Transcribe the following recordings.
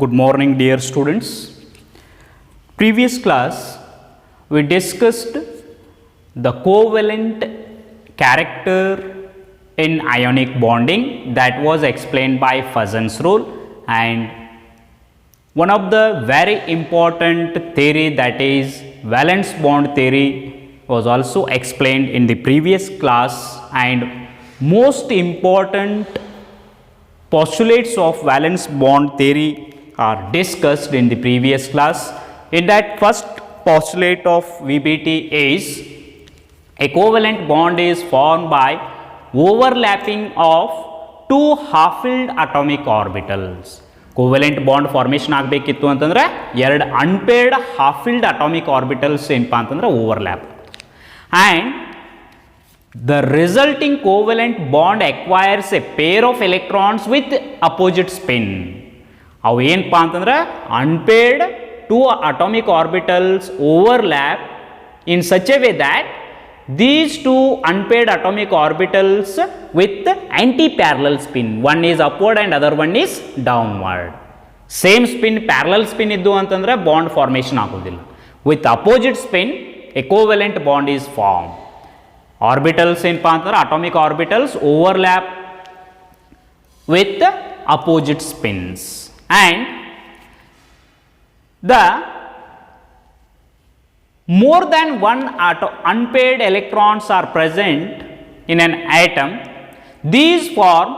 Good morning, dear students. Previous class we discussed the covalent character in ionic bonding that was explained by Fuzan's rule, and one of the very important theory, that is valence bond theory, was also explained in the previous class, and most important postulates of valence bond theory are discussed in the previous class. In that, first postulate of VBT is a covalent bond is formed by overlapping of two half-filled atomic orbitals. Covalent bond formation ಆಗಬೇಕಿತ್ತು ಅಂತಂದ್ರೆ ಎರಡು unpaired half-filled atomic orbitals ಏನಪ್ಪಾ ಅಂತಂದ್ರೆ overlap, and the resulting covalent bond acquires a pair of electrons with opposite spin. ಅವು ಏನಪ್ಪಾ ಅಂತಂದ್ರೆ unpaired two atomic orbitals overlap in such a way that these two unpaired atomic orbitals with anti-parallel spin, one is upward and other one is downward. Same spin, parallel spin iddu antandre bond formation agudilla. With opposite spin, a covalent bond is formed. Orbitals ಏನಪ್ಪಾ ಅಂತಂದ್ರೆ atomic orbitals overlap with opposite spins, and the more than one unpaired electrons are present in an atom, these form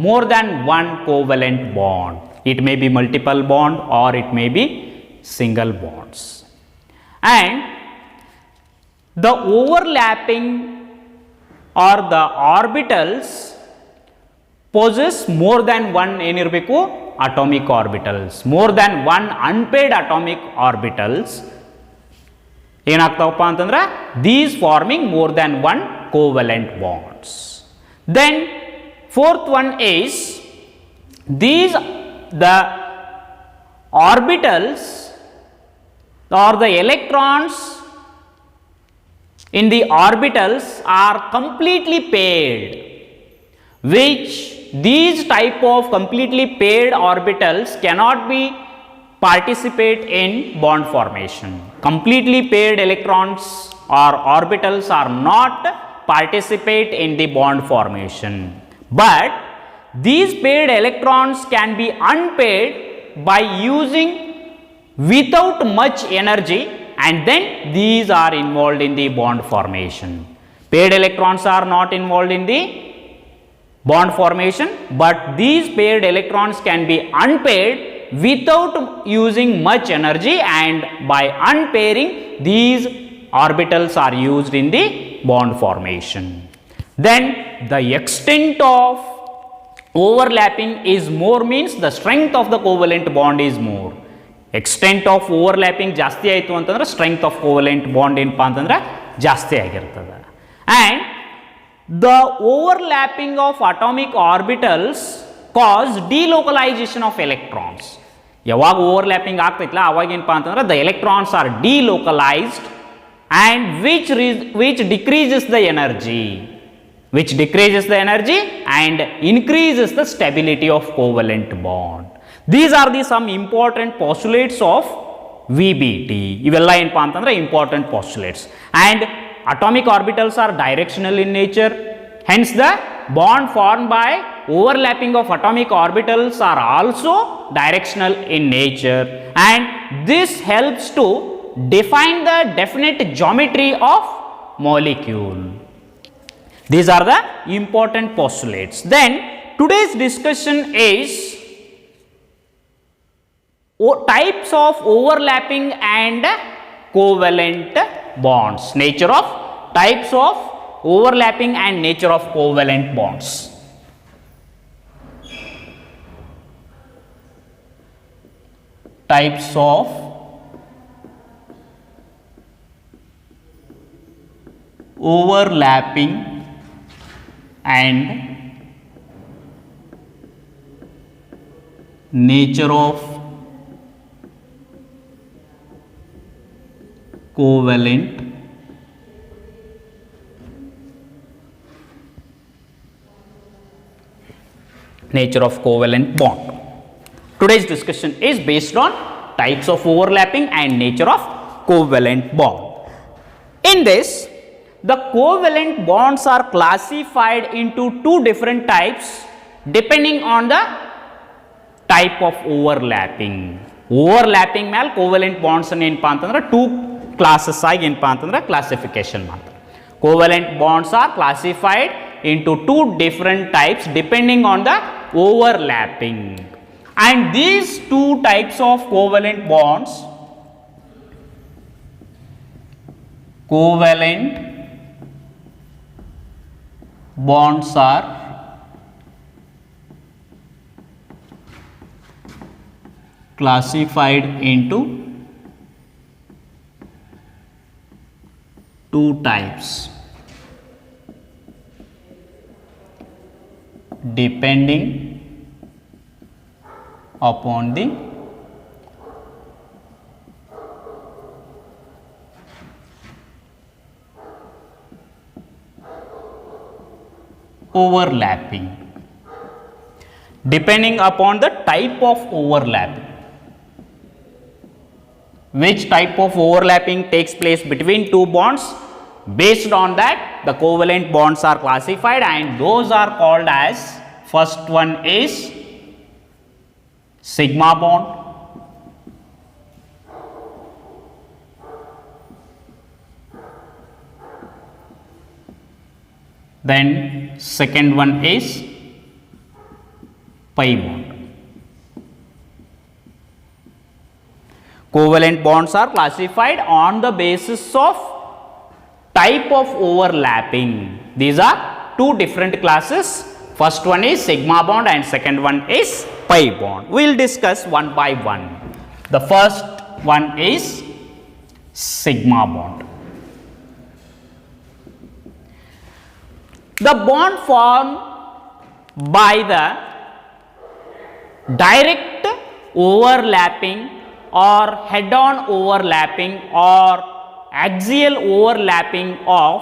more than one covalent bond. It may be multiple bond or it may be single bonds, and the overlapping or the orbitals possess more than one ಏನಿರಬೇಕು atomic orbitals, more than one unpaired atomic orbitals ಏನಾಗ್ತಾವಪ್ಪ ಅಂತಂದ್ರೆ these forming more than one covalent bonds. Then fourth one is these the orbitals or the electrons in the orbitals are completely paired, which these type of completely paired orbitals cannot be participate in bond formation. Completely paired electrons or orbitals are not participate in the bond formation, but these paired electrons can be unpaired by using without much energy, and then these are involved in the bond formation. Paired electrons are not involved in the bond formation, but these paired electrons can be unpaired without using much energy, and by unpairing these orbitals are used in the bond formation. Then the extent of overlapping is more, means the strength of the covalent bond is more. Extent of overlapping ಜಾಸ್ತಿ ಆಯಿತು ಅಂತಂದ್ರೆ strength of covalent bond ಏನಪ್ಪಾ ಅಂತಂದ್ರೆ ಜಾಸ್ತಿ ಆಗಿರ್ತದೆ, and the overlapping of atomic orbitals cause delocalization of electrons. ಯಾವಾಗ overlapping ಆಗ್ತೈತಲ್ಲ ಅವಾಗ ಏನಪ್ಪಾ ಅಂತಂದ್ರೆ the electrons are delocalized, and which decreases the energy, and increases the stability of covalent bond. These are the some important postulates of VBT. ಇವೆಲ್ಲ ಏನಪ್ಪಾ ಅಂತಂದ್ರೆ important postulates, and atomic orbitals are directional in nature, hence the bond formed by overlapping of atomic orbitals are also directional in nature, and this helps to define the definite geometry of molecule. These are the important postulates. Then today's discussion is types of overlapping and covalent bonds, nature of types of overlapping and nature of covalent bonds. Types of overlapping and nature of covalent bond. Today's discussion is based on types of overlapping and nature of covalent bond. In this, the covalent bonds are classified into two different types depending on the type of overlapping. Overlapping ಮೇಲೆ covalent bonds ಅನ್ನು ಏನಪ್ಪಾ ಅಂತಂದ್ರೆ two classes ಆಗಿ ಏನಪ್ಪಾ ಅಂತಂದ್ರೆ classification ಮಾಡ್ತಾರೆ. Covalent bonds are classified into two different types depending on the overlapping. And these two types of covalent bonds are classified into two types depending upon the overlapping. Depending upon the type of overlapping. Which type of overlapping takes place between two bonds? Based on that, the covalent bonds are classified, and those are called as, first one is sigma bond, then second one is pi bond. Covalent bonds are classified on the basis of type of overlapping. These are two different classes. First one is sigma bond and second one is pi bond. We will discuss one by one. The first one is sigma bond. The bond formed by the direct overlapping or head-on overlapping or axial overlapping of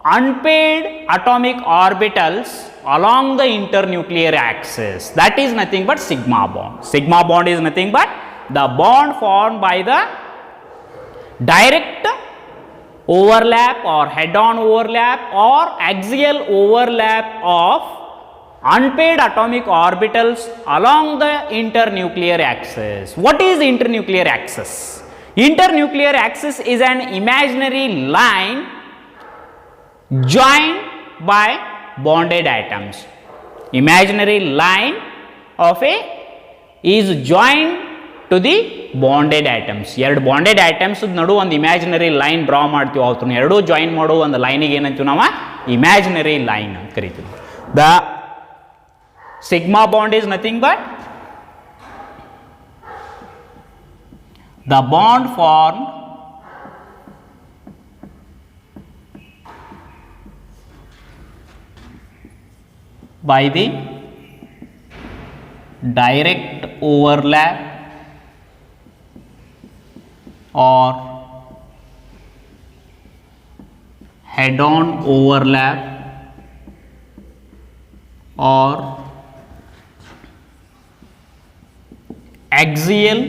unpaired atomic orbitals along the internuclear axis. That is nothing but sigma bond. Sigma bond is nothing but the bond formed by the direct overlap or head-on overlap or axial overlap of unpaired atomic orbitals along the internuclear axis. What is the internuclear axis? Internuclear axis is an imaginary line joined by bonded atoms. Imaginary line of a is joined to the bonded atoms. ಎರಡು bonded atoms ನಡು ಒಂದು imaginary line draw ಮಾಡ್ತೀವಿ. ಅವತ್ತು ಎರಡೂ join ಮಾಡೋ ಒಂದು ಲೈನಿಗೆ ಏನಂತೀವಿ ನಾವು ಇಮ್ಯಾಜಿನರಿ ಲೈನ್ ಅಂತ ಕರಿತೀವಿ. The sigma bond is nothing but the bond formed by the direct overlap or head-on overlap or axial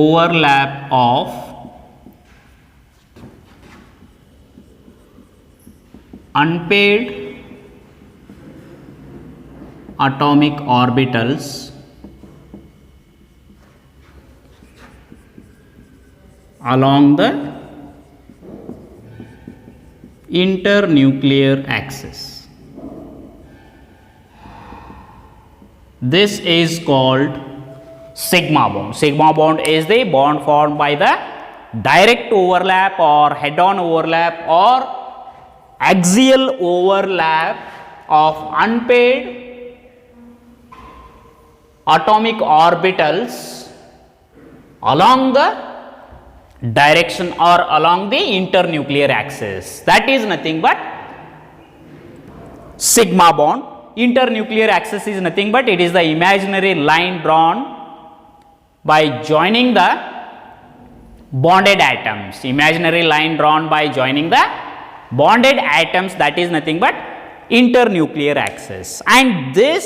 overlap of unpaired atomic orbitals along the internuclear axis. This is called sigma bond. Sigma bond is the bond formed by the direct overlap or head-on overlap or axial overlap of unpaired atomic orbitals along the direction or along the internuclear axis. That is nothing but sigma bond. Internuclear axis is nothing but it is the imaginary line drawn by joining the bonded atoms. Imaginary line drawn by joining the bonded atoms, that is nothing but internuclear axis. And this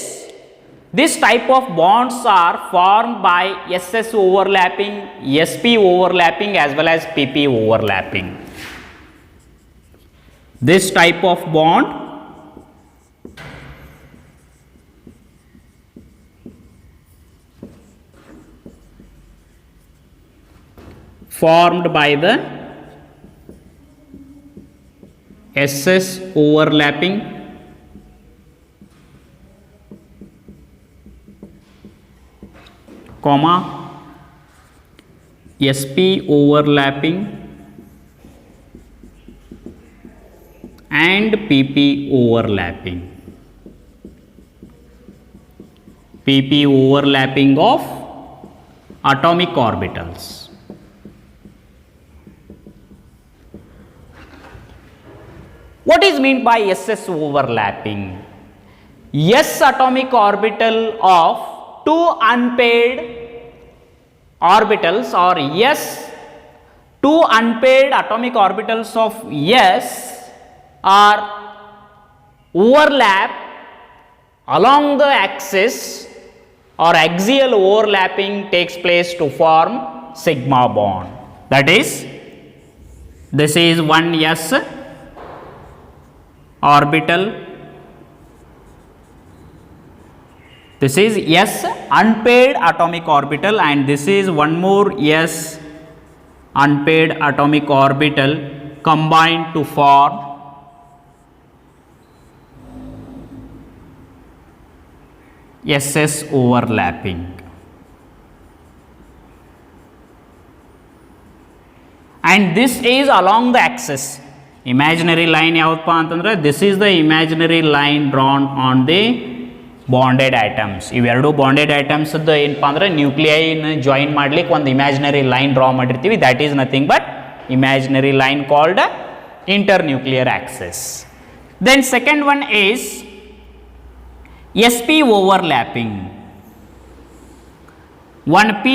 This type of bonds are formed by SS overlapping, SP overlapping as well as PP overlapping. This type of bond formed by the SS overlapping comma SP overlapping and PP overlapping. PP overlapping of atomic orbitals. What is meant by SS overlapping? S atomic orbital of two unpaired orbitals, or S, two unpaired atomic orbitals of S are overlap along the axis, or axial overlapping takes place to form sigma bond. That is, this is one S orbital, this is S unpaired atomic orbital, and this is one more S unpaired atomic orbital combined to form SS overlapping. And this is along the axis. Imaginary line yavatpa antandre, this is the imaginary line drawn on the bonded atoms. Iveradu bonded atoms ಏನಪ್ಪ ಅಂದ್ರೆ nuclei join ಮಾಡ್ಲಿಕ್ಕೆ ಒಂದು imaginary line draw ಮಾಡಿರ್ತೀವಿ. That is nothing but imaginary line called internuclear axis. Then second one is SP overlapping. One P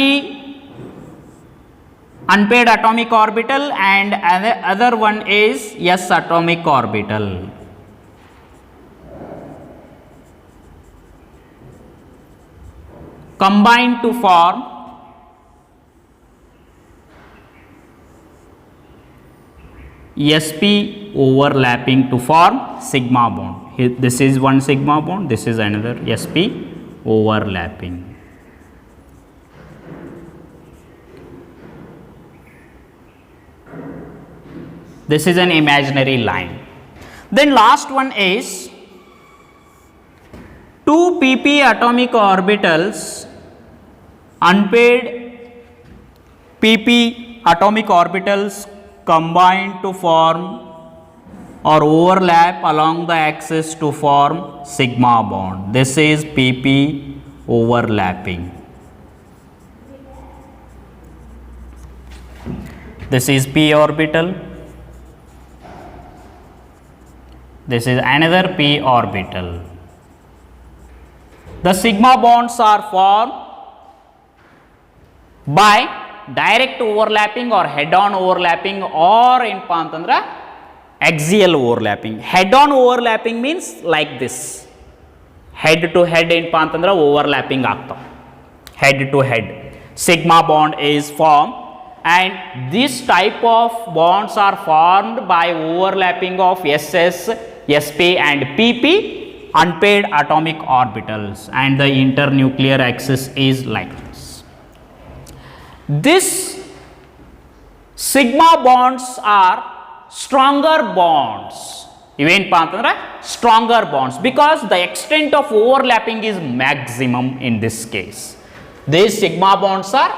unpaired atomic orbital and other one is S atomic orbital. Combined to form SP overlapping to form sigma bond. This is one sigma bond, this is another SP overlapping. This is an imaginary line. Then last one is two PP atomic orbitals, unpaired PP atomic orbitals combined to form or overlap along the axis to form sigma bond. This is PP overlapping. This is P orbital. This is another P orbital. The sigma bonds are formed by direct overlapping or head-on overlapping, or ಏನಪ್ಪಾ ಅಂತಂದ್ರೆ axial overlapping. Head-on overlapping means like this. Head to head ಏನಪ್ಪಾ ಅಂತಂದ್ರೆ overlapping ಆಗ್ತಾವ. Head to head sigma bond is formed, and this type of bonds are formed by overlapping of SS, SP and PP unpaired atomic orbitals, and the internuclear axis is like this. This sigma bonds are stronger bonds. Ivenpa antandre stronger bonds, because the extent of overlapping is maximum in this case. These sigma bonds are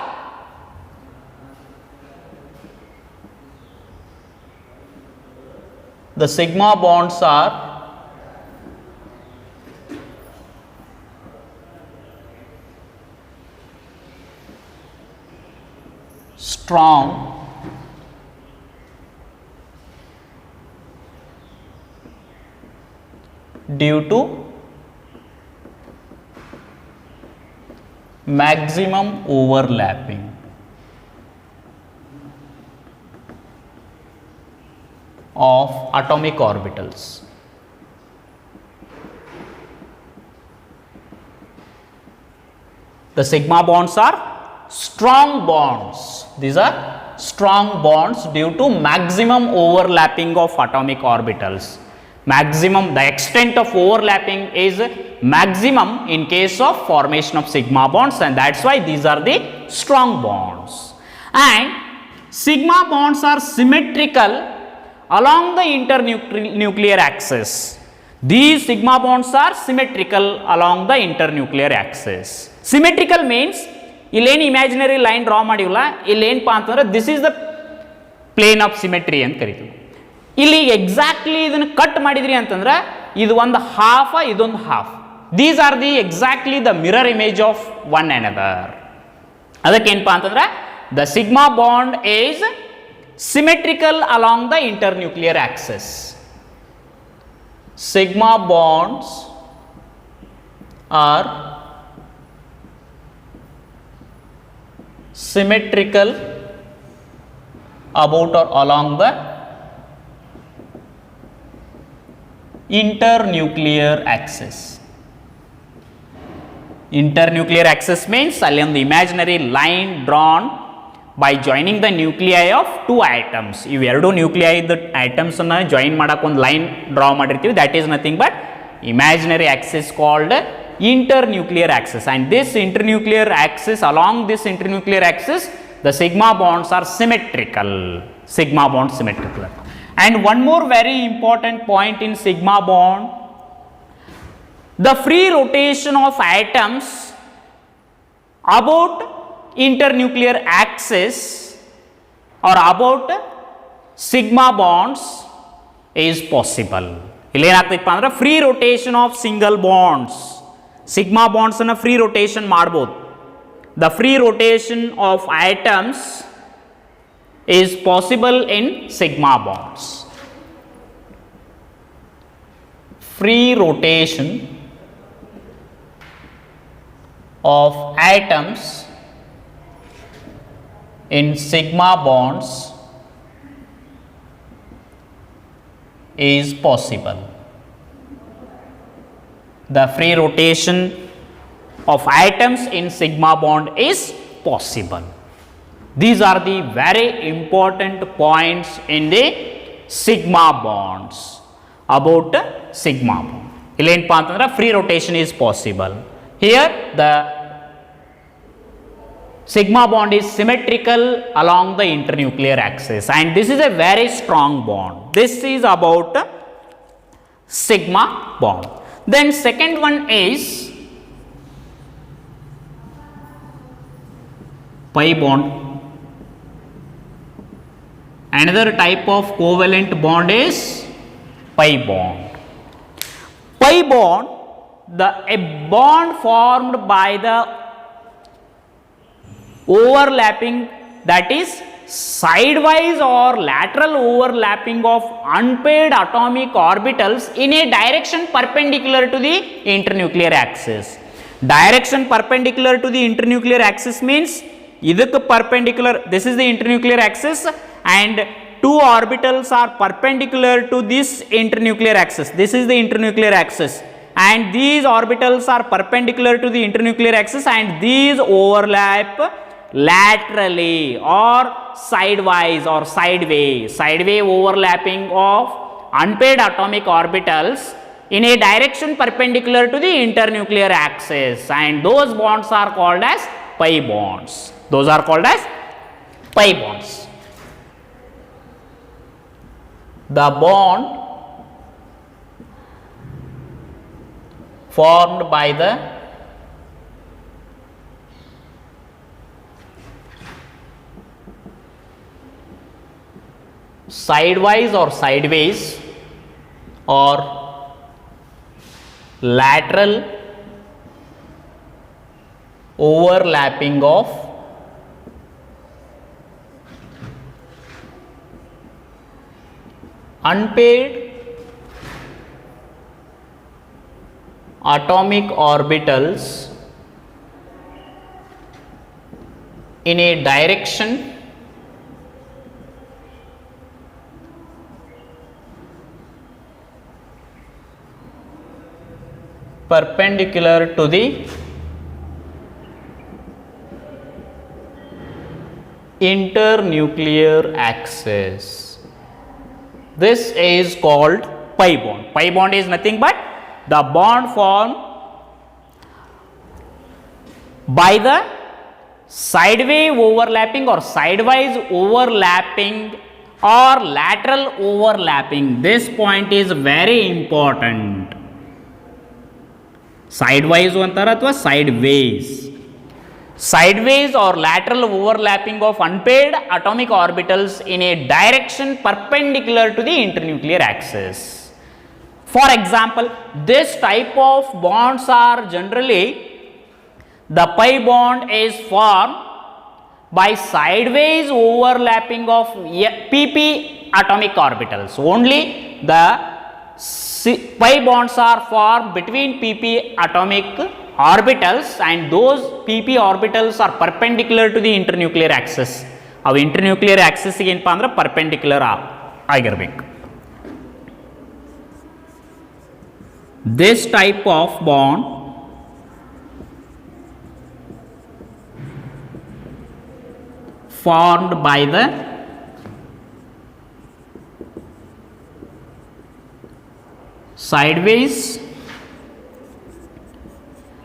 strong due to maximum overlapping of atomic orbitals. The sigma bonds are strong bonds. These are strong bonds due to maximum overlapping of atomic orbitals. Maximum, the extent of overlapping is maximum in case of formation of sigma bonds, and that's why these are the strong bonds. And sigma bonds are symmetrical along the internuclear axis. These sigma bonds are symmetrical along the internuclear axis. Symmetrical means illen imaginary line draw madivalla, illenpa antandre this is the plane of symmetry anta kariತೀವಿ. ಇಲ್ಲಿ exactly ಇದನ್ನು cut ಮಾಡಿದ್ರಿ ಅಂತಂದ್ರೆ ಇದು ಒಂದು half, ಇದೊಂದು half. These are the exactly the mirror image of one another. ಅದಕ್ಕೇನಪ್ಪ ಅಂತಂದ್ರೆ the sigma bond is symmetrical along the internuclear axis. Sigma bonds are symmetrical about or along the internuclear axis. Internuclear axis means ಅಲ್ಲಿ ಒಂದು imaginary line drawn by joining the nuclei of two atoms. ಇವು ಎರಡು nuclei ಇದ್ದ items ಅನ್ನ join ಮಾಡಕ್ಕೆ ಒಂದು line draw ಮಾಡಿರ್ತೀವಿ. That is nothing but imaginary axis called internuclear axis, and this internuclear axis, along this internuclear axis the sigma bonds are symmetrical. Sigma bond symmetrical. And one more very important point in sigma bond, the free rotation of atoms about internuclear axis or about sigma bonds is possible. ಇಲ್ಲಿ ಏನಾಗ್ತೈತಪ್ಪ ಅಂದ್ರೆ free rotation of single bonds, sigma bonds ಅನ್ನ free rotation ಮಾಡ್ಬೋದು. The free rotation of items is possible in sigma bonds. Free rotation of atoms in sigma bonds is possible. The free rotation of atoms in sigma bond is possible. These are the very important points in the sigma bonds about sigma bond. Illenpa antandre free rotation is possible. Here the sigma bond is symmetrical along the internuclear axis, and this is a very strong bond. This is about sigma bond. Then second one is pi bond. Another type of covalent bond is pi bond. Pi bond, a bond formed by the overlapping, that is sidewise or lateral overlapping of unpaired atomic orbitals in a direction perpendicular to the internuclear axis. Direction perpendicular to the internuclear axis means idukku perpendicular, this is the internuclear axis, and two orbitals are perpendicular to this internuclear axis. This is the internuclear axis, and these orbitals are perpendicular to the internuclear axis, and these overlap laterally or sidewise or sideway overlapping of unpaired atomic orbitals in a direction perpendicular to the internuclear axis, and those bonds are called as pi bonds. Those are called as pi bonds. The bond formed by the sidewise or sideways or lateral overlapping of unpaired atomic orbitals in a direction perpendicular to the internuclear axis. This is called pi bond. Pi bond is nothing but the bond formed by the sideway overlapping or sidewise overlapping or lateral overlapping. This point is very important. Sidewise antar athwa sideways. Sideways or lateral overlapping of unpaired atomic orbitals in a direction perpendicular to the internuclear axis. For example, this type of bonds are generally, the pi bond is formed by sideways overlapping of pp atomic orbitals. Only the pi bonds are formed between pp atomic orbitals, and those pp orbitals are perpendicular to the internuclear axis. Our internuclear axis ಗೆ ಏನಪ್ಪಾ ಅಂದ್ರೆ perpendicular ಆಗಿರಬೇಕು. This type of bond formed by the sideways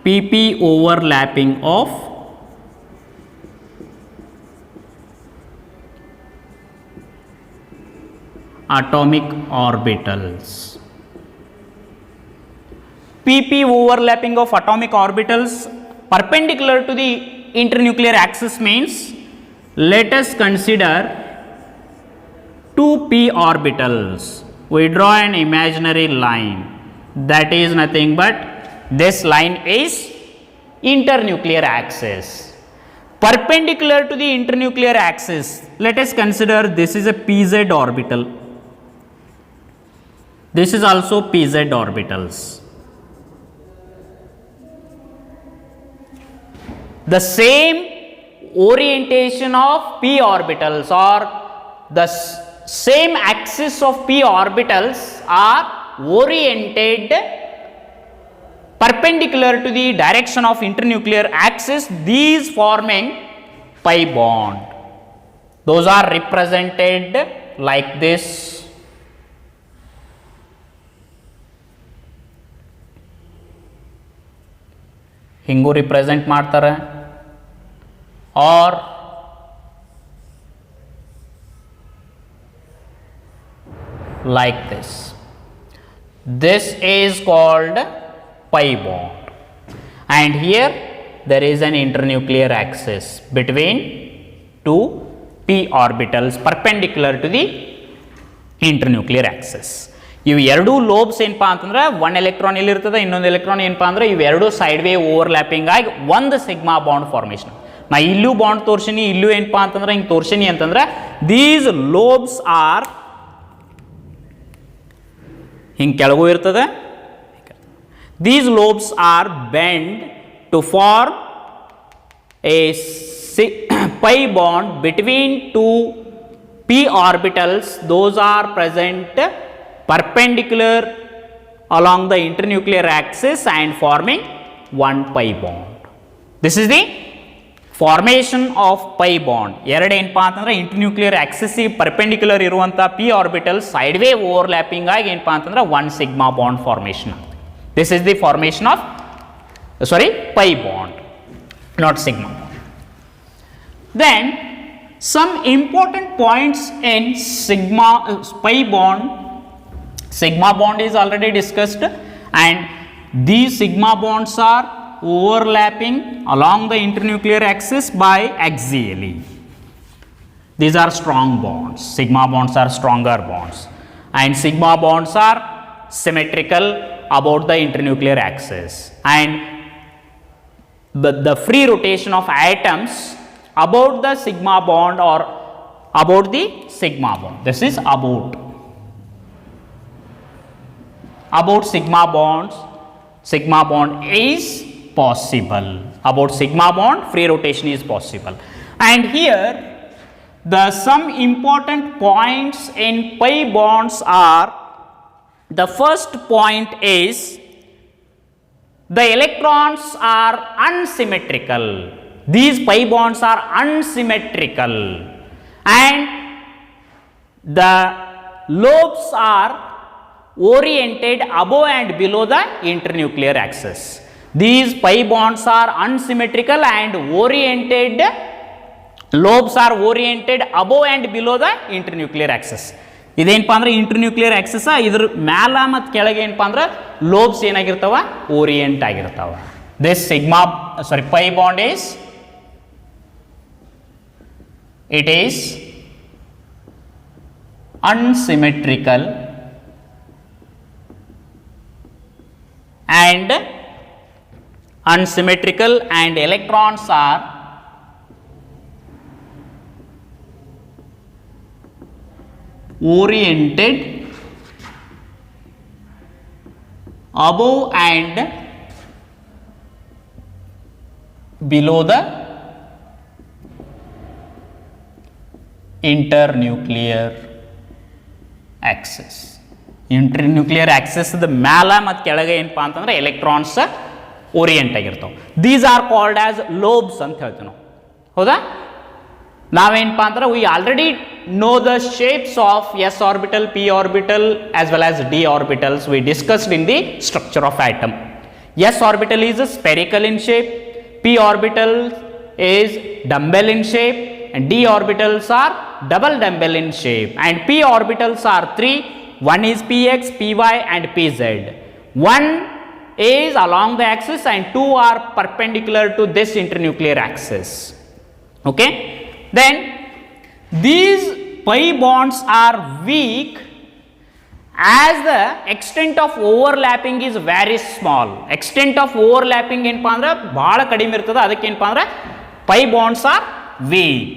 pp overlapping of atomic orbitals. pp overlapping of atomic orbitals perpendicular to the internuclear axis means, let us consider two p orbitals. We draw an imaginary line, that is nothing but this line is internuclear axis. Perpendicular to the internuclear axis, let us consider this is a pz orbital. This is also pz orbitals. The same orientation of p orbitals or the same axis of p orbitals are oriented perpendicular to the direction of internuclear axis, these forming pi bond. Those are represented like this. ಹಿಂಗೂ represent ಮಾಡ್ತಾರೆ, or like this. This is called pi bond, and here there is an internuclear axis between two p orbitals perpendicular to the internuclear axis. ಇವು ಎರಡು lobes ಏನಪ್ಪಾ ಅಂತಂದ್ರೆ one electron ಇಲ್ಲಿ ಇರ್ತದೆ, ಇನ್ನೊಂದು electron ಏನಪ್ಪಾ ಅಂದ್ರೆ ಇವೆರಡು ಸೈಡ್ ವೇ ಓವರ್ಲ್ಯಾಪಿಂಗ್ ಆಗಿ ಒಂದು ಸಿಗ್ಮಾ ಬಾಂಡ್ ಫಾರ್ಮೇಷನ್. ನಾ ಇಲ್ಲೂ ಬಾಂಡ್ ತೋರ್ಸಿನಿ, ಇಲ್ಲೂ ಏನಪ್ಪಾ ಅಂತಂದ್ರೆ ಹಿಂಗೆ ತೋರ್ಸಿನಿ ಅಂತಂದ್ರೆ ದೀಸ್ ಲೋಬ್ಸ್ ಆರ್ ಹಿಂಗೆ ಕೆಳಗೂ ಇರ್ತದೆ. These lobes are bent to form a pi bond between two p orbitals. Those are present perpendicular along the internuclear axis and forming one pi bond. This is the formation of pi bond. ಎರಡು ಏನಪ್ಪಾ ಅಂತಂದ್ರೆ ಇಂಟರ್ನ್ಯೂಕ್ಲಿಯರ್ Axis perpendicular ಇರುವಂಥ p orbital side way overlapping ಆಗಿ ಏನಪ್ಪಾ ಅಂತಂದ್ರೆ one sigma bond formation. This is the formation of pi bond, not sigma bond. Then some important points in pi bond. Sigma bond is already discussed, and these sigma bonds are overlapping along the internuclear axis by axially. These are strong bonds. Sigma bonds are stronger bonds, and sigma bonds are symmetrical about the internuclear axis, and the free rotation of atoms about the sigma bond or about the sigma bond. This is about sigma bonds. Sigma bond is possible. About sigma bond, free rotation is possible. And here some important points in pi bonds are, the first point is the electrons are unsymmetrical. These pi bonds are unsymmetrical and the lobes are oriented above and below the internuclear axis. These pi bonds are unsymmetrical and oriented, lobes are oriented above and below the internuclear axis. ಇದೇನಪ್ಪ ಅಂದ್ರೆ ಇಂಟರ್ನ್ಯೂಕ್ಲಿಯರ್ Axis, ಇದ್ರ ಮ್ಯಾಲ ಮತ್ತು ಕೆಳಗೆ ಏನಪ್ಪ ಅಂದ್ರೆ lobes ಏನಾಗಿರ್ತಾವ, orient ಆಗಿರ್ತಾವ. This sigma pi bond is, it is unsymmetrical and electrons are oriented above and below the internuclear axis. Internuclear axis ಮ್ಯಾಲ ಮತ್ತು ಕೆಳಗೆ ಏನಪ್ಪಾ ಅಂತಂದ್ರೆ ಎಲೆಕ್ಟ್ರಾನ್ಸ್ ಓರಿಯೆಂಟ್ ಆಗಿರ್ತಾವೆ. These are called as lobes ಅಂತ ಹೇಳ್ತೀವಿ ನಾವು. ಹೌದಾ? ನಾವೇನಪ್ಪ ಅಂದ್ರೆ we already know the shapes of s orbital, p orbital as well as d orbitals we discussed in the structure of atom. S orbital is spherical in shape, p orbital is dumbbell in shape and d orbitals are double dumbbell in shape, and p orbitals are three. One is px, py and pz. One is along the axis and two are perpendicular to this internuclear axis. Okay, then these pi bonds are weak as the extent of overlapping is very small. Extent of overlapping ಏನಪ್ಪಾ ಅಂದ್ರೆ ಬಹಳ ಕಡಿಮೆ ಇರ್ತದೆ, ಅದಕ್ಕೆ ಏನಪ್ಪಾ ಅಂದ್ರೆ pi bonds are weak.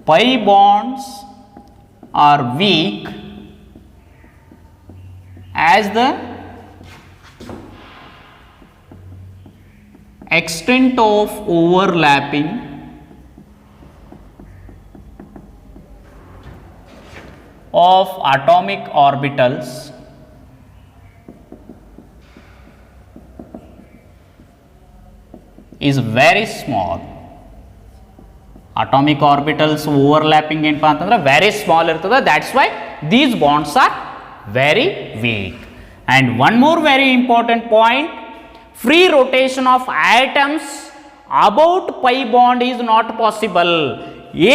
Pi bonds are weak as the extent of overlapping of atomic orbitals is very small. Atomic orbitals overlapping ಏನಪ್ಪಾ ಅಂತಂದ್ರೆ very small ಇರ್ತದೆ, that's why these bonds are very weak. And one more very important point, free rotation of atoms about pi bond is not possible.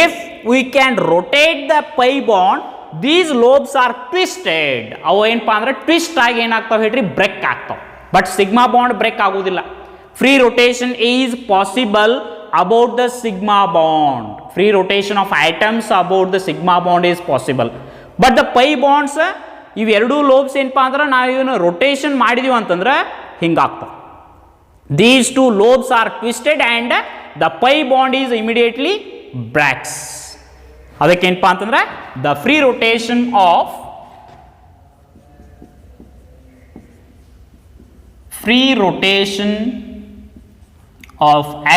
If we can rotate the pi bond, these lobes are twisted. ಅವು ಏನಪ್ಪಾ ಅಂದ್ರೆ twist ಆಗಿ ಏನಾಗ್ತಾವೆ ಹೇಳ್ರಿ, break ಆಗ್ತಾವೆ. But sigma bond break ಆಗೋದಿಲ್ಲ. Free rotation is possible about the sigma bond. Free rotation of atoms about the sigma bond is possible. But the pi bonds, ಇವೆರಡೂ lobes ಏನಪ್ಪಾ ಅಂದ್ರೆ ನಾವು ಇವನ್ನ ರೊಟೇಷನ್ ಮಾಡಿದೀವಿ ಅಂತಂದ್ರೆ ಹಿಂಗಾಗ್ತಾವೆ. These two lobes are twisted and the pi bond is immediately breaks. ಅದಕ್ಕೆ ಏನಪ್ಪಾ ಅಂತಂದ್ರೆ the free rotation of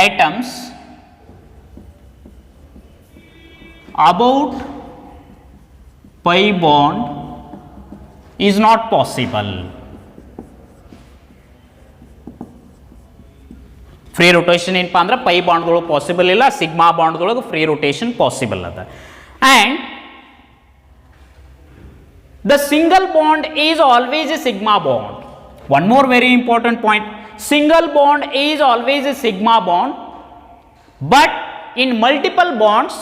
atoms about pi bond is not possible. Free rotation ಏನಪ್ಪಾ ಅಂದ್ರೆ ಪೈ ಬಾಂಡ್ದೊಳಗೆ ಪಾಸಿಬಲ್ ಇಲ್ಲ, ಸಿಗ್ಮಾ ಬಾಂಡ್ದೊಳಗೆ ಫ್ರೀ ರೊಟೇಷನ್ ಪಾಸಿಬಲ್ ಅದ. And the single bond is always A sigma bond. One more very important point, single bond is always a sigma bond, but in multiple bonds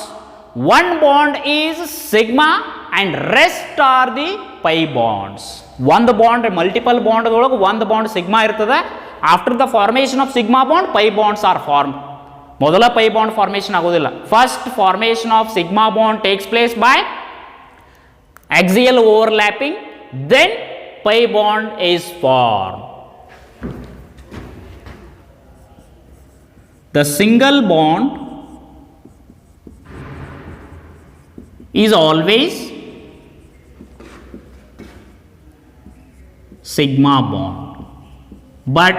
one bond is sigma and rest are the pi bonds. One bond, multiple bond ಒಳಗೆ ಒಂದು bond sigma ಇರ್ತದೆ. after the formation of sigma bond pi bonds are formed. ಮೊದಲ pi bond formation ಆಗೋದಿಲ್ಲ. first formation of sigma bond takes place by axial overlapping, then pi bond is formed. The single bond is always sigma bond, but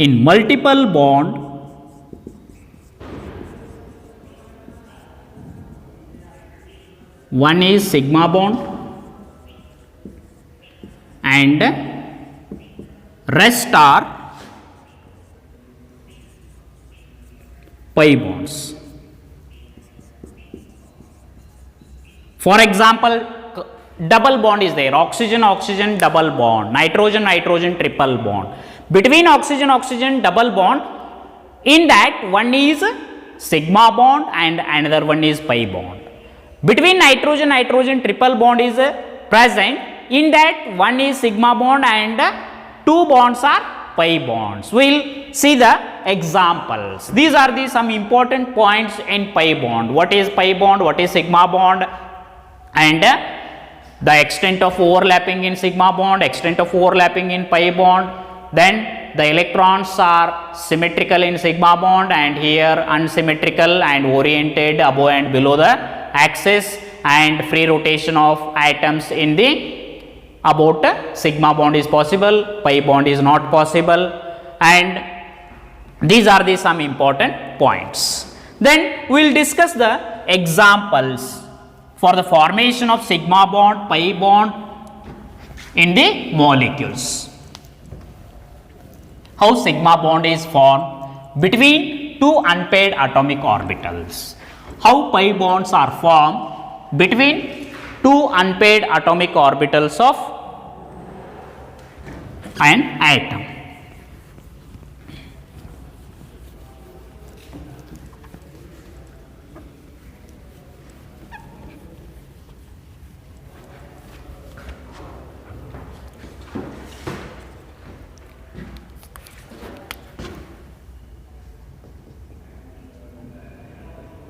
in multiple bond one is sigma bond and rest are pi bonds. For example, double bond is there, oxygen oxygen double bond, nitrogen nitrogen triple bond. Between oxygen oxygen double bond, in that one is sigma bond and another one is pi bond. Between nitrogen nitrogen triple bond is present, in that one is sigma bond and two bonds are pi bonds. We will see the examples. These are the some important points in pi bond. What is pi bond, what is sigma bond, and the extent of overlapping in sigma bond, extent of overlapping in pi bond. Then the electrons are symmetrical in sigma bond and here unsymmetrical and oriented above and below the axis, and free rotation of atoms in the about sigma bond is possible, pi bond is not possible, and these are the some important points. Then we will discuss the examples for the formation of sigma bond, pi bond in the molecules. How sigma bond is formed between two unpaired atomic orbitals. How pi bonds are formed between two unpaired atomic orbitals of an atom.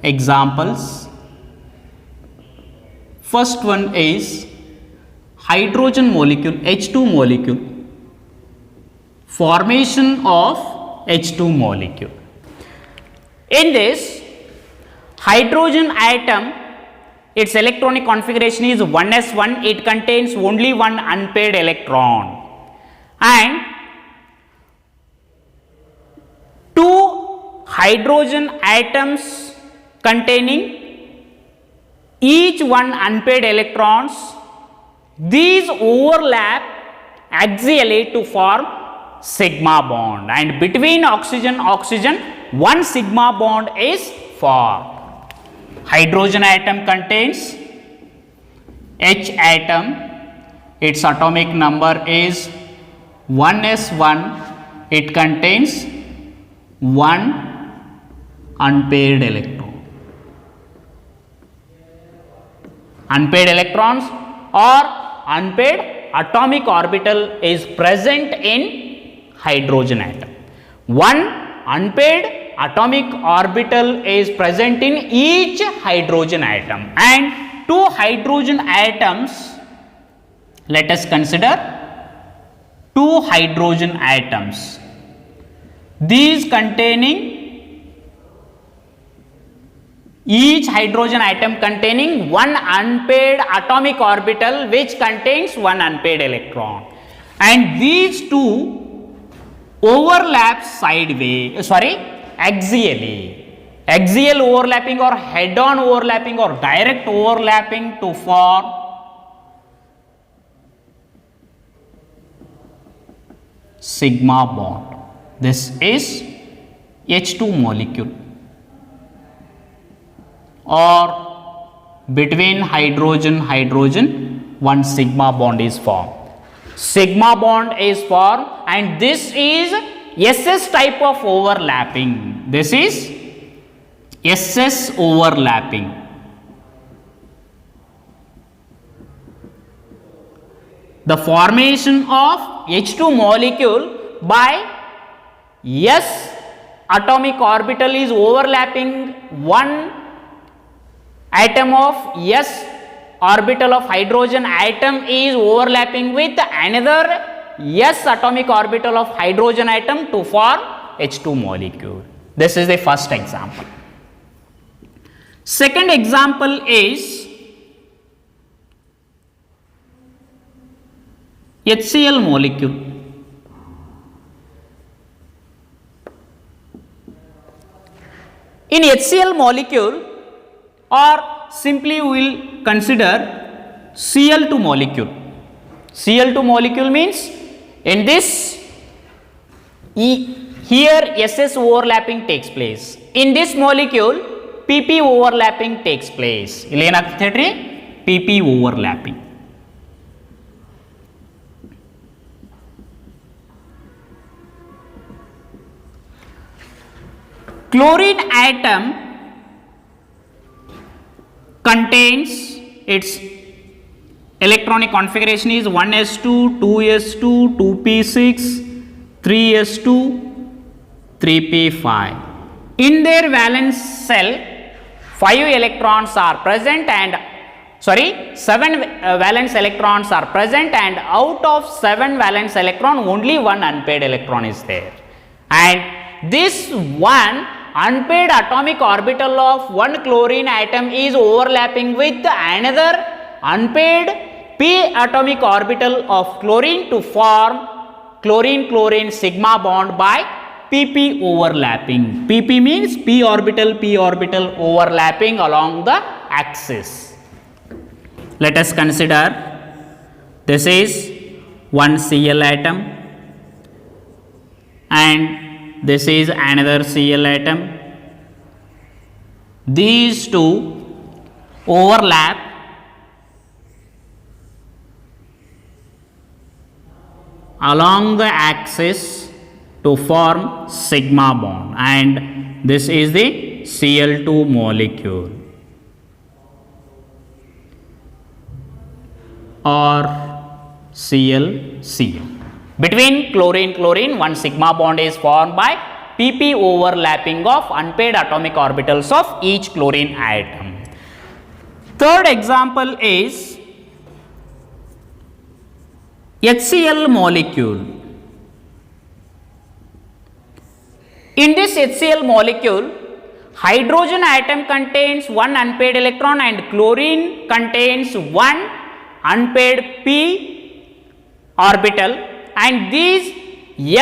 Examples. First one is hydrogen molecule, H2 molecule, formation of H2 molecule. In this hydrogen atom, its electronic configuration is 1s1, it contains only one unpaired electron, and two hydrogen atoms containing each one unpaired electrons, these overlap axially to form sigma bond, and between oxygen oxygen one sigma bond is formed. Hydrogen atom contains H atom, its atomic number is 1s1, it contains one unpaired electron. Unpaired electrons or unpaired atomic orbital is present in hydrogen atom. One unpaired atomic orbital is present in each hydrogen atom, and two hydrogen atoms, let us consider two hydrogen atoms, these containing each hydrogen atom containing one unpaired atomic orbital which contains one unpaired electron, and these two overlap axially, axial overlapping or head on overlapping or direct overlapping to form sigma bond. This is H2 molecule, or between hydrogen one sigma bond is formed. Sigma bond is formed, and this is SS type of overlapping. This is SS overlapping. The formation of H2 molecule by S atomic orbital is overlapping one atom of S orbital of hydrogen atom is overlapping with another S atomic orbital of hydrogen atom to form H2 molecule. This is the first example. Second example is HCl molecule. In HCl molecule, or simply we will consider Cl2 molecule. Cl2 molecule means in this here SS overlapping takes place. in this molecule pp overlapping takes place. ಇಲ್ಲಿ ಏನಾಗ್ತದೆ ಹೇಳ್ರಿ, pp overlapping. Chlorine atom contains its electronic configuration is 1s2, 2s2, 2p6, 3s2, 3p5. In their valence cell 5 electrons are present and 7 valence electrons are present, and out of 7 valence electron only one unpaired electron is there, and this one unpaired atomic orbital of one chlorine atom is overlapping with another unpaired p atomic orbital of chlorine to form chlorine-chlorine sigma bond by pp overlapping. pp means p orbital overlapping along the axis. Let us consider this is one Cl atom and this is another Cl atom. These two overlap along the axis to form sigma bond, and this is the Cl2 molecule or ClCl. Between chlorine one sigma bond is formed by pp overlapping of unpaired atomic orbitals of each chlorine atom. Third example is HCl molecule. In this HCl molecule, hydrogen atom contains one unpaired electron and chlorine contains one unpaired p orbital, and these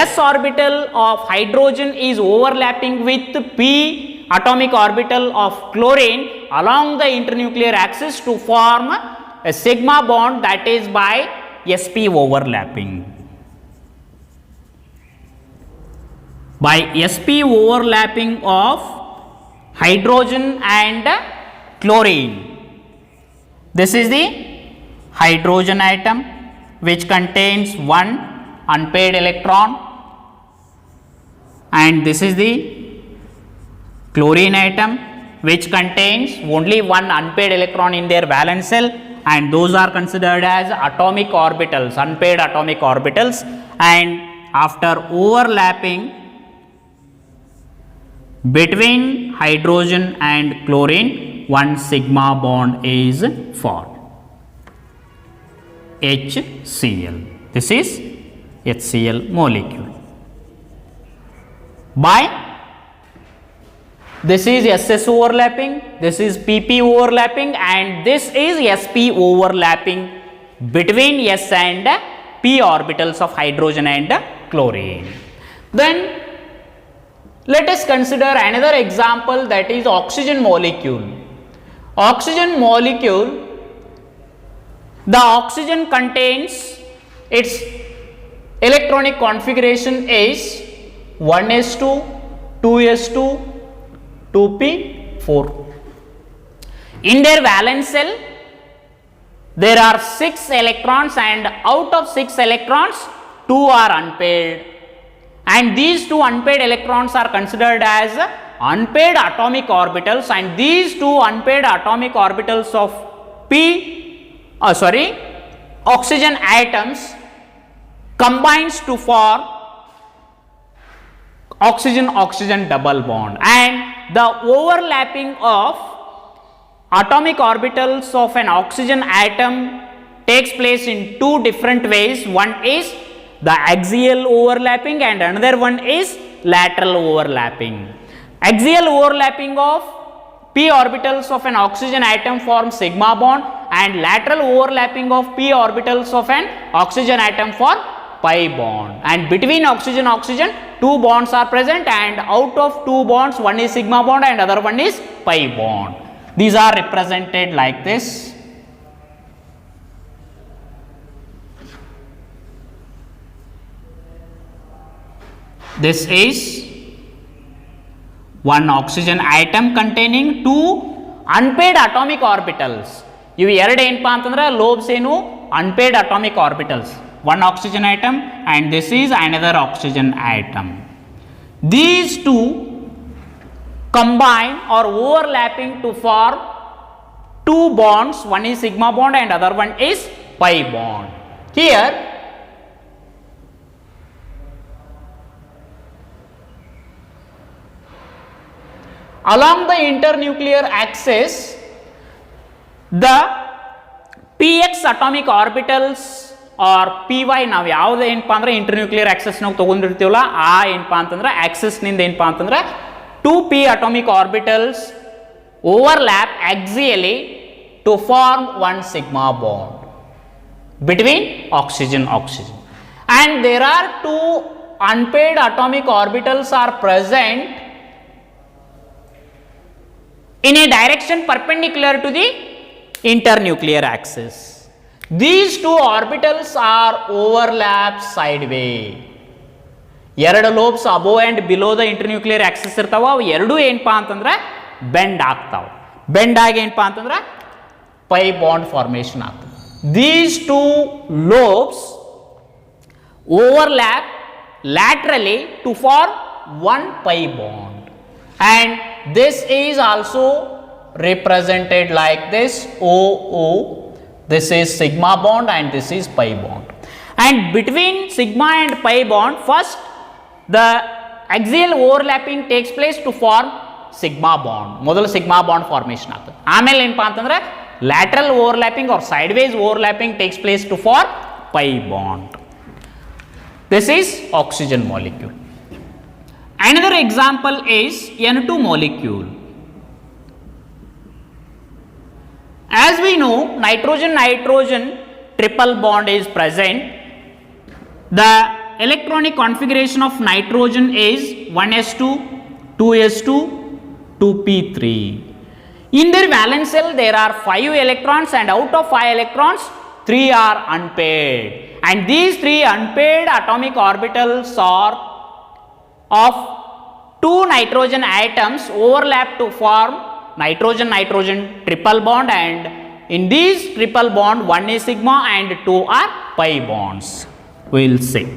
s orbital of hydrogen is overlapping with p atomic orbital of chlorine along the internuclear axis to form a sigma bond, that is by sp overlapping. By sp overlapping of hydrogen and chlorine, this is the hydrogen atom which contains one unpaired electron, and this is the chlorine atom which contains only one unpaired electron in their valence shell, and those are considered as atomic orbitals, unpaired atomic orbitals, and after overlapping between hydrogen and chlorine one sigma bond is formed, HCl. This is HCl molecule. By this is SS overlapping, this is PP overlapping, and this is SP overlapping between S and P orbitals of hydrogen and chlorine. Then let us consider another example, that is oxygen molecule. Oxygen molecule, the oxygen contains its electronic configuration is 1s2, 2s2, 2p4. In their valence shell there are 6 electrons, and out of 6 electrons 2 are unpaired, and these 2 unpaired electrons are considered as unpaired atomic orbitals, and these 2 unpaired atomic orbitals of oxygen atoms combines to form oxygen double bond, and the overlapping of atomic orbitals of an oxygen atom takes place in 2 different ways. One is the axial overlapping and another one is lateral overlapping. Axial overlapping of p orbitals of an oxygen atom forms sigma bond, and lateral overlapping of p orbitals of an oxygen atom form pi bond, and between oxygen 2 bonds are present, and out of 2 bonds one is sigma bond and other one is pi bond. These are represented like this. This is one oxygen atom containing two unpaired atomic orbitals. ಇವು ಎರಡು ಏನಪ್ಪಾ ಅಂತಂದ್ರೆ lobes ಏನು unpaired atomic orbitals. One oxygen atom and this is another oxygen atom. These two combine or overlapping to form two bonds. One is sigma bond and other one is pi bond. Here along the internuclear axis, the px atomic orbitals or py ನಾವು ಯಾವ್ದು ಏನಪ್ಪಾ ಅಂದ್ರೆ ಇಂಟರ್ನ್ಯೂಕ್ಲಿಯರ್ Axis ನಾವು ತಗೊಂಡಿರ್ತೀವಲ್ಲ ಆ ಏನಪ್ಪಾ ಅಂತಂದ್ರೆ Axis ನಿಂದ ಏನಪ್ಪಾ ಅಂತಂದ್ರೆ 2p atomic orbitals overlap axially to form one sigma bond between oxygen and there are two unpaired atomic orbitals are present in a direction perpendicular to the internuclear axis. These two orbitals are overlap sideways. ಎರಡು lobes above and below the internuclear axis ಇರ್ತಾವ, ಅವು ಎರಡೂ ಏನಪ್ಪಾ ಅಂತಂದ್ರೆ bend ಆಗ್ತಾವ. Bend ಆಗಿ ಏನಪ್ಪಾ ಅಂತಂದ್ರೆ ಪೈ ಬಾಂಡ್ ಫಾರ್ಮೇಷನ್ ಆಗ್ತದೆ. These two lobes overlap laterally to form one pi bond, and this is also represented like this OO. This is sigma bond and this is pi bond, and between sigma and pi bond first the axial overlapping takes place to form sigma bond. ಮೊದಲು sigma bond formation ಆಗ್ತದೆ. ಆಮೇಲೆ ಏನಪ್ಪಾ ಅಂತಂದ್ರೆ lateral overlapping or sideways overlapping takes place to form pi bond. This is oxygen molecule. Another example is N2 molecule. As we know, nitrogen triple bond is present. The electronic configuration of nitrogen is 1s2, 2s2, 2p3. In their valence shell there are 5 electrons, and out of 5 electrons 3 are unpaired, and these 3 unpaired atomic orbitals are of 2 nitrogen atoms overlap to form nitrogen triple bond, and in these triple bond one is sigma and 2 are pi bonds. We will see.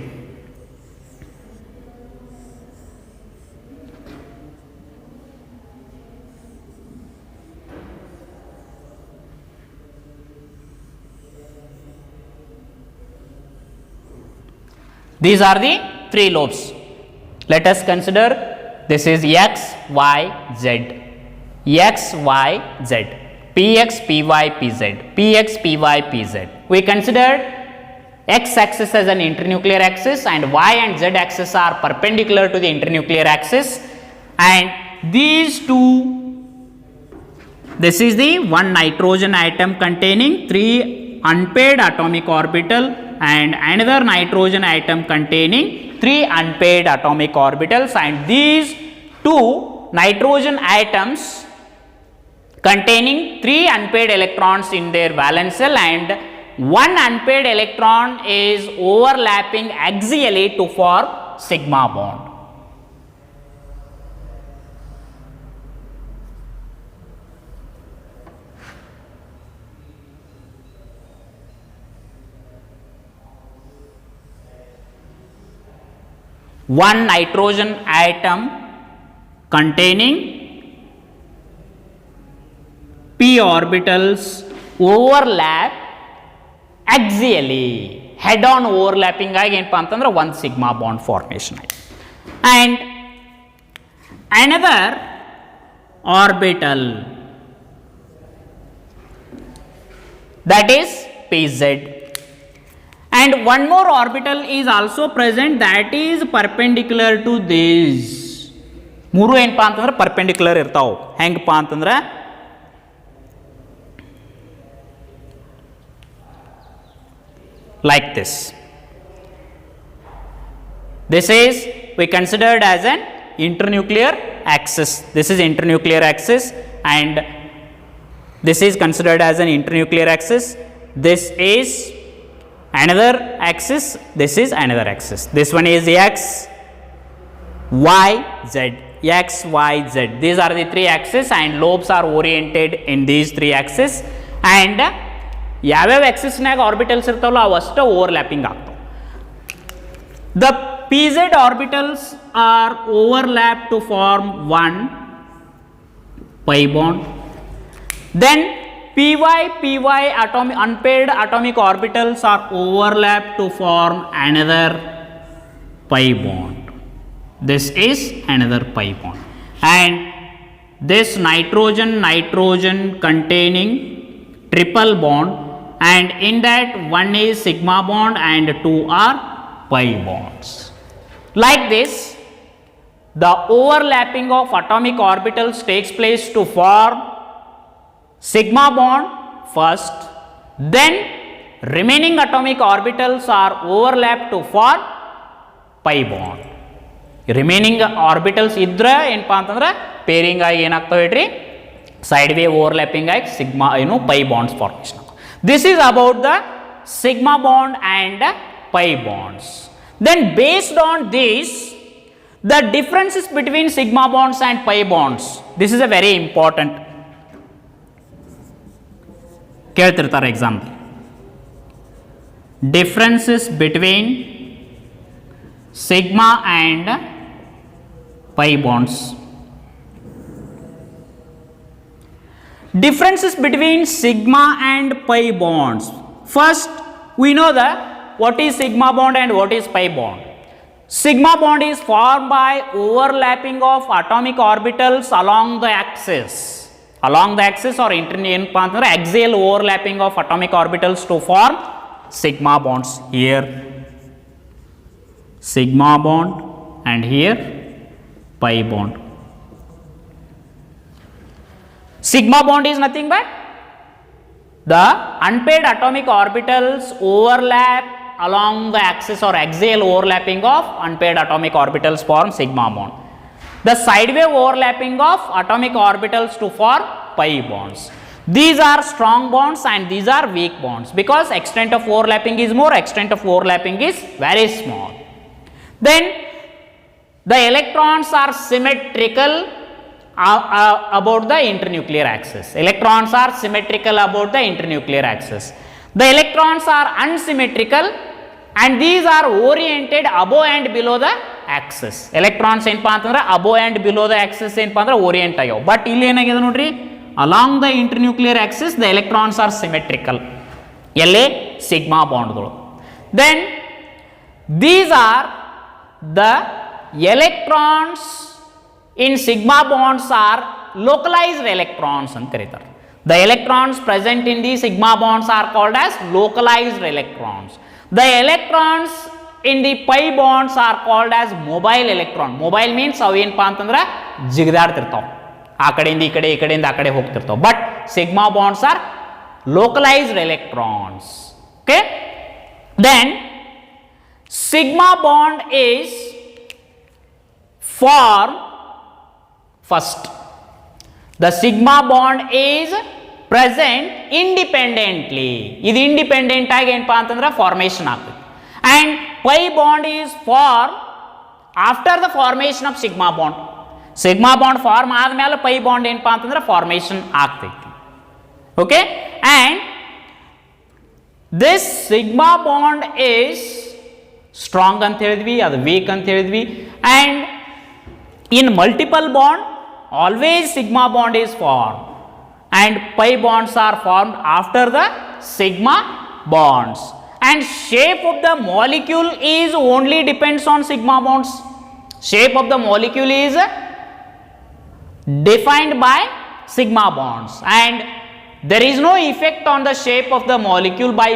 These are the 3 lobes. Let us consider this is x, y, z, x, y, z, px, py, pz, px, py, pz. We considered x axis as an internuclear axis and y and z axis are perpendicular to the internuclear axis, and these two, this is the one nitrogen atom containing 3 unpaired atomic orbital and another nitrogen atom containing 3 unpaired atomic orbitals, and these 2 nitrogen atoms containing 3 unpaired electrons in their valence shell, and 1 unpaired electron is overlapping axially to form sigma bond. One nitrogen atom containing p orbitals overlap axially, head on overlapping ಆಗಿ ಏನಪ್ಪಾ ಅಂತಂದ್ರೆ one sigma bond formation ಆಯ್ತು, and another orbital that is pz, and one more orbital is also present that is perpendicular to this. ಮೂರು ಏನಪ್ಪಾ ಅಂತಂದ್ರೆ perpendicular ಇರ್ತಾವ. ಹೆಂಗಪ್ಪ ಅಂತಂದ್ರೆ like this. This is we considered as an internuclear axis. This is internuclear axis, and this is considered as an internuclear axis. This is another axis, this is another axis. This one is x, y, z, x, y, z. These are the three axes and lobes are oriented in these three axes. And ಯಾವ್ಯಾವ ಆಕ್ಸಿಸ್ನಾಗ orbitals ಇರ್ತಾವಲ್ಲ ಅವು ಅಷ್ಟೇ overlapping ಆಗ್ತಾವೆ. The pz orbitals are overlapped to form one pi bond. Then py unpaired atomic orbitals are overlapped to form another pi bond. This is another pi bond. And this nitrogen containing triple bond, and in that one is sigma bond and two are pi bonds. Like this, the overlapping of atomic orbitals takes place to form sigma bond first, then remaining atomic orbitals are overlapped to form pi bond. Remaining orbitals ಇದ್ರೆ ಏನಪ್ಪ ಅಂತಂದ್ರೆ pairing ಆಗಿ ಏನಾಗ್ತವೆ ಹೇಳ್ರಿ, sideways overlapping ಆಗಿ sigma ಏನು pi bonds formation. This is about the sigma bond and pi bonds. Then based on this the differences between sigma bonds and pi bonds, this is a very important. ಕೇಳ್ತಿರ್ತಾರೆ example, differences between sigma and pi bonds. Differences between sigma and pi bonds. First, we know that what is sigma bond and what is pi bond. Sigma bond is formed by overlapping of atomic orbitals along the axis. Along the axis or axial overlapping of atomic orbitals to form sigma bonds. Here sigma bond and here pi bond. Sigma bond is nothing but the unpaired atomic orbitals overlap along the axis or axial overlapping of unpaired atomic orbitals form sigma bond. The side wave overlapping of atomic orbitals to form pi bonds. These are strong bonds and these are weak bonds because extent of overlapping is more, extent of overlapping is very small. Then the electrons are symmetrical about the internuclear axis. Electrons are symmetrical about the internuclear axis. The electrons are unsymmetrical and these are oriented above and below the axis. Electrons ಏನಪ್ಪ ಅಂತಂದ್ರೆ above and below the axis ಏನಪ್ಪ ಅಂದ್ರೆ orient ಆಗ್ಯಾವ. But ಇಲ್ಲಿ ಏನಾಗಿದೆ ನೋಡ್ರಿ, along the internuclear axis the electrons are symmetrical. ಎಲ್ಲಿ sigma ಬಾಂಡ್ಗಳು. Then these are the electrons in sigma bonds are localized electrons ಅಂತ ಕರೀತಾರೆ. The electrons present in the sigma bonds are called as localized electrons. The electrons in the pi bonds are called as mobile electron. Mobile means ಅವು ಏನಪ್ಪ ಅಂತಂದ್ರೆ ಜಿಗಿದಾಡ್ತಿರ್ತಾವ, ಆ ಕಡೆಯಿಂದ ಈ ಕಡೆ, ಈ ಕಡೆಯಿಂದ ಆ ಕಡೆ ಹೋಗ್ತಿರ್ತಾವ. But sigma bonds are localized electrons. Okay, then sigma bond is formed first. The sigma bond is present independently. ಇದು ಇಂಡಿಪೆಂಡೆಂಟ್ ಆಗಿ ಏನಪ್ಪಾ ಅಂತಂದ್ರೆ ಫಾರ್ಮೇಷನ್ ಆಗ್ತದೆ. And pi bond is formed after the formation of sigma bond. Sigma bond form ಆದ್ಮೇಲೆ pi bond ಏನಪ್ಪಾ ಅಂತಂದ್ರೆ formation ಆಗ್ತೈತಿ. Okay, and this sigma bond is strong ಅಂತ ಹೇಳಿದ್ವಿ, ಅದು ವೀಕ್ ಅಂತ ಹೇಳಿದ್ವಿ. And in multiple bond always sigma bond is form and pi bonds are formed after the sigma bonds. And shape of the molecule is only depends on sigma bonds. Shape of the molecule is defined by sigma bonds and there is no effect on the shape of the molecule by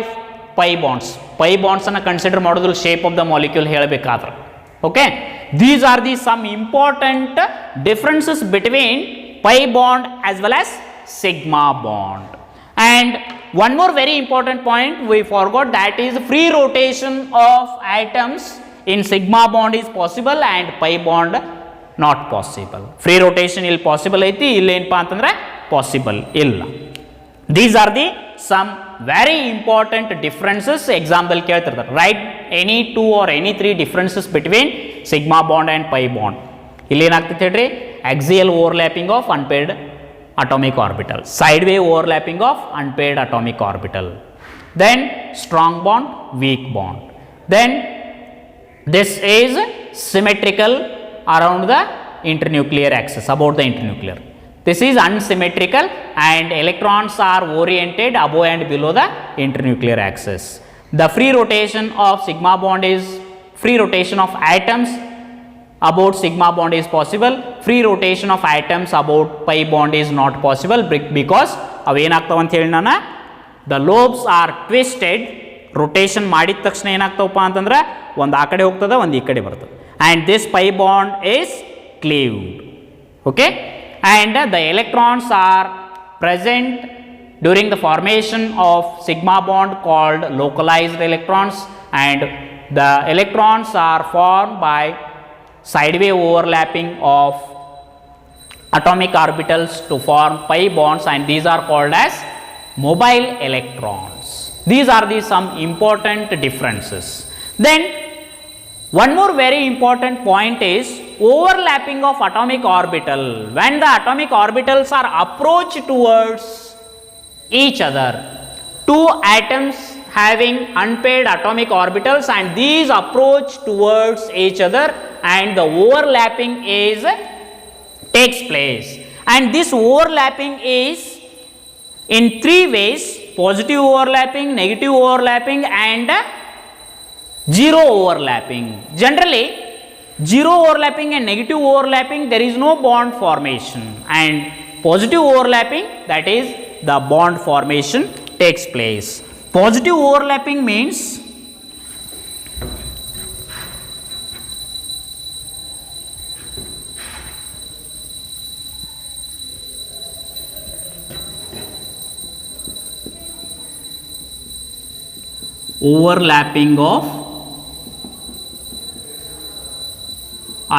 pi bonds. Pi bonds ಅನ್ನು consider ಮಾಡೋದ್ರಲ್ಲಿ shape of the molecule ಹೇಳಬೇಕಾದ್ರೆ. Okay, these are the some important differences between pi bond as well as sigma bond. And one more very important point we forgot, that is free rotation of atoms in sigma bond is possible and pi bond not possible. Free rotation ಇಲ್ಲಿ possible ಐತಿ, ಇಲ್ಲಿ ಏನಪ್ಪಾ ಅಂತಂದ್ರೆ possible ಇಲ್ಲ. These are the some very important differences. Example ಕೇಳ್ತಿರ್ತಾರೆ, write any two or any three differences between sigma bond and pi bond. ಇಲ್ಲಿ ಏನಾಗ್ತೈತೆ ಹೇಳ್ರಿ, axial overlapping of unpaired atomic orbital, sideway overlapping of unpaired atomic orbital, then strong bond, weak bond, then this is symmetrical around the internuclear axis, about the internuclear. This is unsymmetrical and electrons are oriented above and below the internuclear axis. The free rotation of sigma bond is, free rotation of atoms about sigma bond is possible, free rotation of atoms about pi bond is not possible because ಅವು ಏನಾಗ್ತಾವ ಅಂತ ಹೇಳಿ ನಾನು, the lobes are twisted, rotation ಮಾಡಿದ ತಕ್ಷಣ ಏನಾಗ್ತಾವಪ್ಪ ಅಂತಂದ್ರೆ ಒಂದು ಆ ಕಡೆ ಹೋಗ್ತದೆ, ಒಂದು ಈ ಕಡೆ ಬರ್ತದೆ, and this pi bond is cleaved. Okay, and the electrons are present during the formation of sigma bond called localized electrons, and the electrons are formed by sideway overlapping of atomic orbitals to form pi bonds, and these are called as mobile electrons. These are the some important differences. Then one more very important point is overlapping of atomic orbital. When the atomic orbitals are approached towards each other, two atoms having unpaired atomic orbitals and these approach towards each other and the overlapping is takes place, and this overlapping is in three ways: positive overlapping, negative overlapping and zero overlapping. Generally zero overlapping and negative overlapping there is no bond formation, and positive overlapping, that is the bond formation takes place. Positive overlapping means overlapping of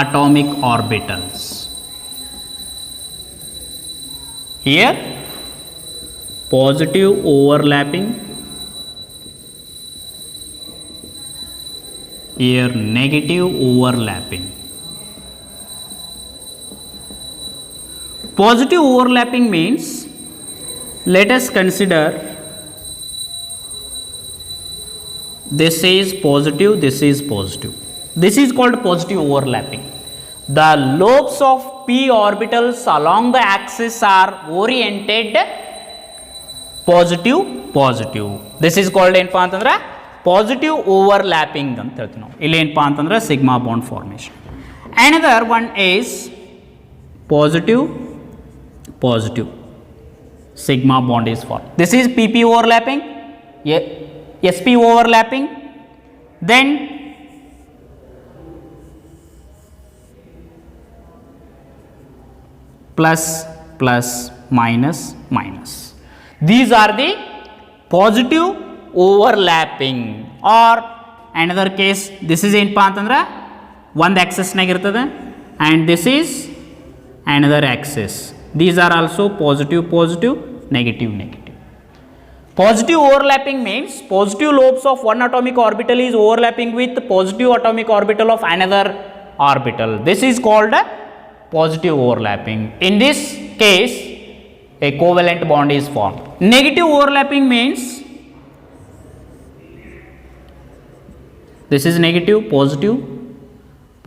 atomic orbitals. Here positive overlapping, here negative overlapping. Positive overlapping means, let us consider this is positive, this is positive. This is called positive overlapping. The lobes of p orbitals along the axis are oriented positive positive. This is called ಏನಪ್ಪ ಅಂತಂದ್ರೆ positive overlapping ಅಂತ ಹೇಳ್ತೀವಿ ನಾವು. ಇಲ್ಲಿ ಏನಪ್ಪ ಅಂತಂದ್ರೆ sigma bond formation. Another one is positive positive, sigma bond is formed. This is pp overlapping, sp overlapping, then plus plus minus minus. These are the positive overlapping. Or another case, this is ಏನಪ್ಪ ಅಂತಂದ್ರೆ ಒಂದು ಆಕ್ಸಿಸ್ನಾಗ ಇರ್ತದೆ and this is another axis. These are also positive positive, negative negative. Positive overlapping means positive lobes of one atomic orbital is overlapping with positive atomic orbital of another orbital. This is called a positive overlapping. In this case a covalent bond is formed. Negative overlapping means this is negative positive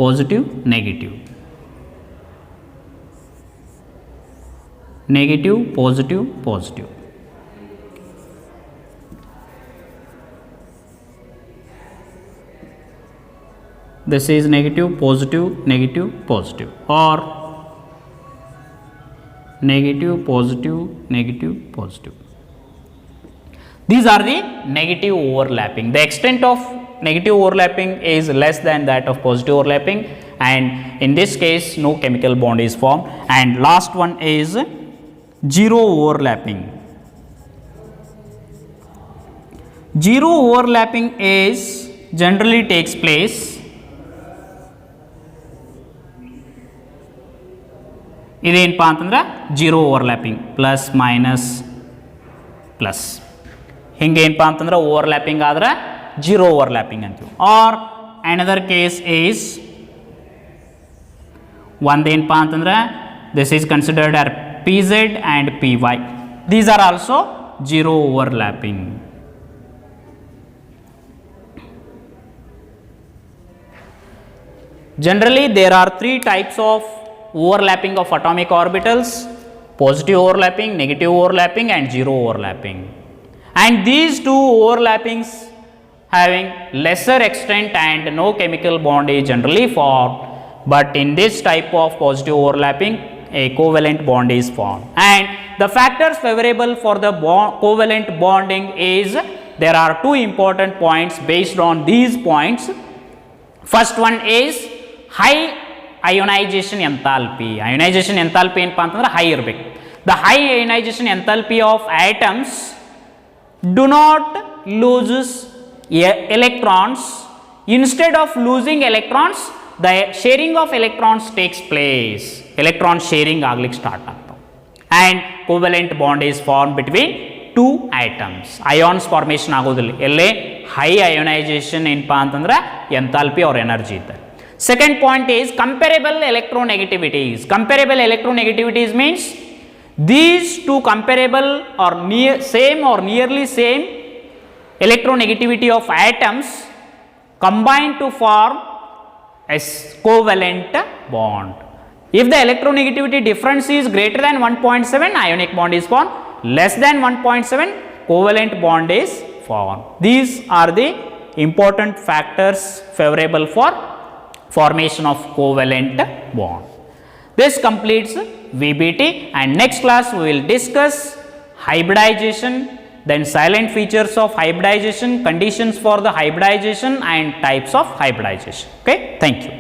positive negative, negative positive positive. This is negative positive negative positive, or negative positive negative positive. These are the negative overlapping. The extent of negative overlapping is less than that of positive overlapping, and in this case no chemical bond is formed. And last one is zero overlapping. Zero overlapping is generally takes place ಇದೇನಪ್ಪ ಅಂತಂದ್ರೆ zero overlapping, plus minus plus, ಹಿಂಗೆ ಏನಪ್ಪ ಅಂತಂದ್ರೆ overlapping ಆದ್ರೆ zero overlapping ಅಂತೀವಿ. R another case is ಒಂದೇನಪ್ಪ ಅಂತಂದ್ರೆ this is considered as pz and py. These are also zero overlapping. Generally there are three types of overlapping of atomic orbitals: positive overlapping, negative overlapping and zero overlapping. And these two overlappings having lesser extent and no chemical bond is generally formed, but in this type of positive overlapping a covalent bond is formed. And the factors favorable for the covalent bonding is, there are two important points based on these points. First one is high ionization enthalpy. Ionization enthalpy ಏನಪ್ಪ ಅಂತಂದ್ರೆ high ಇರಬೇಕು. The high ionization enthalpy of atoms do not loses electrons. Instead of losing electrons, the sharing of electrons takes place. Electron sharing ಆಗ್ಲಿಕ್ಕೆ start ಆಗ್ತಾವೆ. And covalent bond is formed between two atoms. Ions formation ಆಗೋದಿಲ್ಲ. ಎಲ್ಲೇ high ionization ಏನಪ್ಪ ಅಂತಂದ್ರೆ enthalpy or energy ಇದೆ. Second point is comparable electronegativities. Comparable electronegativities means these two comparable or near same or nearly same electronegativity of atoms combine to form a covalent bond. If the electronegativity difference is greater than 1.7, ionic bond is formed. Less than 1.7, covalent bond is formed. These are the important factors favorable for formation of covalent bond. This completes VBT, and next class we will discuss hybridization, then silent features of hybridization, conditions for the hybridization and types of hybridization. Okay, thank you.